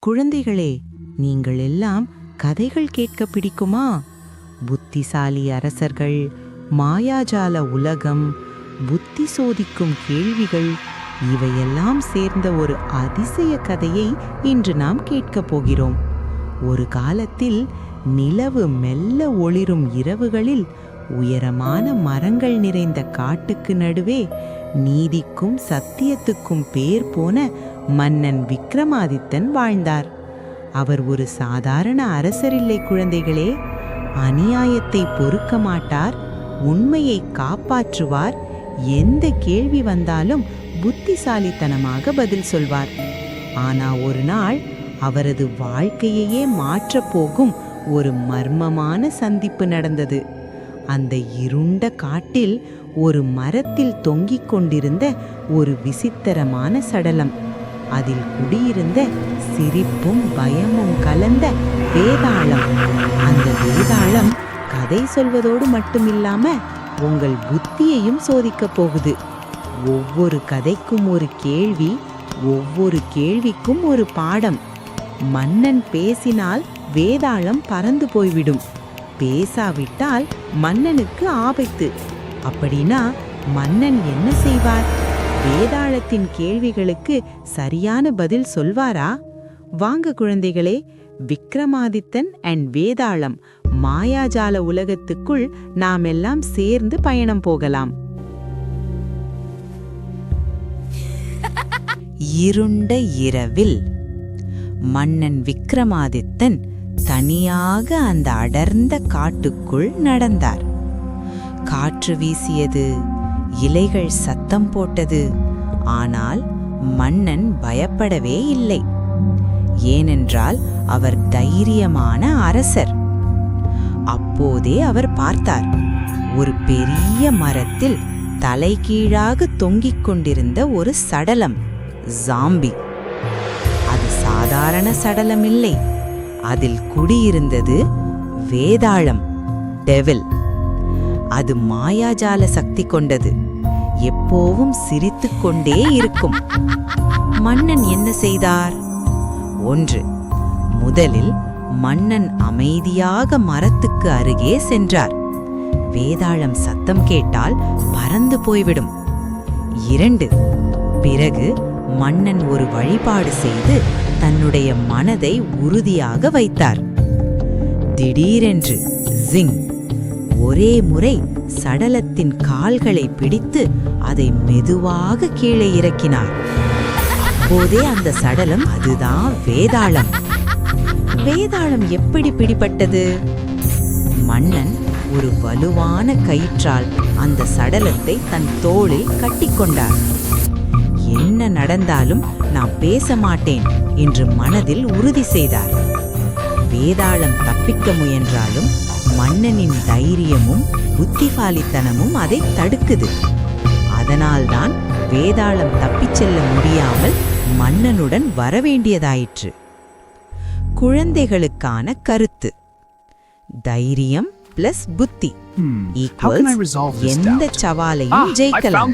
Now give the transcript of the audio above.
குழந்தைகளே, நீங்கள் எல்லாம் கதைகள் கேட்க பிடிக்குமா? புத்திசாலி அரசர்கள், மாயாஜால உலகம், புத்தி சோதிக்கும் கேள்விகள், இவையெல்லாம் சேர்ந்த ஒரு அதிசய கதையை இன்று நாம் கேட்கப் போகிறோம். ஒரு காலத்தில் நிலவு மெல்ல ஒளிரும் இரவுகளில் உயரமான மரங்கள் நிறைந்த காட்டுக்கு நடுவே நீதிக்கும் சத்தியத்துக்கும் பேர் போன மன்னன் விக்ரமாதித்தன் வாழ்ந்தார். அவர் ஒரு சாதாரண அரசரில்லை குழந்தைகளே. அநியாயத்தை பொறுக்க மாட்டார், உண்மையை காப்பாற்றுவார், எந்த கேள்வி வந்தாலும் புத்திசாலித்தனமாக பதில் சொல்வார். ஆனா ஒரு நாள் அவரது வாழ்க்கையையே மாற்றப் போகும் ஒரு மர்மமான சந்திப்பு நடந்தது. அந்த இருண்ட காட்டில் ஒரு மரத்தில் தொங்கிக் கொண்டிருந்த ஒரு விசித்திரமான சடலம். அதில் குடியிருந்த சிரிப்பும் பயமும் கலந்த வேதாளம். அந்த வேதாளம் கதை சொல்வதோடு மட்டுமில்லாம உங்கள் புத்தியையும் சோதிக்கப் போகுது. ஒவ்வொரு கதைக்கும் ஒரு கேள்வி, ஒவ்வொரு கேள்விக்கும் ஒரு பாடம். மன்னன் பேசினால் வேதாளம் பறந்து போய்விடும், பேசாவிட்டால் மன்னனுக்கு ஆபத்து. அப்படின்னா மன்னன் என்ன செய்வார்? வேதாளத்தின் கேள்விகளுக்கு சரியான பதில் சொல்வாரா? வாங்க குழந்தைகளே, விக்ரமாதித்தன் அண்ட் வேதாளம் மாயாஜால உலகத்துக்குள் நாம் எல்லாம் சேர்ந்து பயணம் போகலாம். இருண்ட இரவில் மன்னன் விக்ரமாதித்தன் தனியாக அந்த அடர்ந்த காட்டுக்குள் நடந்தார். காற்று வீசியது, இலைகள் சத்தம் போட்டது. ஆனால் மன்னன் பயப்படவே இல்லை. ஏனென்றால் அவர் தைரியமான அரசர். அப்போதே அவர் பார்த்தார், ஒரு பெரிய மரத்தில் தலைகீழாக தொங்கிக் கொண்டிருந்த ஒரு சடலம், ஜாம்பி. அது சாதாரண சடலம் இல்லை, அதில் குடியிருந்தது வேதாளம், டெவில். அது மாயாஜால சக்தி கொண்டது, எப்போவும் சிரித்துக் கொண்டே இருக்கும். மன்னன் என்ன செய்தார்? 1. முதலில் மன்னன் அமைதியாக மரத்துக்கு அருகே சென்றார். வேதாளம் சத்தம் கேட்டால் பறந்து போய்விடும். 2. பிறகு மன்னன் ஒரு வழிபாடு செய்து தன்னுடைய மனதை உறுதியாக வைத்தார். திடீரென்று ஜிங்! ஒரே முறை சடலத்தின் கால்களை பிடித்து அதை மெதுவாக கீழே இறக்கினார். அப்போதே அந்த சடலம், அதுதான் வேதாளம். வேதாளம் எப்படி பிடிபட்டது? மன்னன் ஒரு வலுவான கயிற்றால் அந்த சடலத்தை தன் தோளில் கட்டிக்கொண்டார். என்ன நடந்தாலும் நான் பேச மாட்டேன் என்று மனதில் உறுதி செய்தார். வேதாளம் தப்பிக்க முயன்றாலும் மன்னனின் தைரியமும் புத்திசாலித்தனமும் அதை தடுக்குது. அதனால்தான் வேதாளம் தப்பிச் செல்ல முடியாமல் மன்னனுடன் வரவேண்டியதாயிற்று. குழந்தைகளுக்கான கருத்து: தைரியம் பிளஸ் புத்தி ஈக்குவல்ஸ் எந்த சவாலையும் ஜெயிக்கலாம்.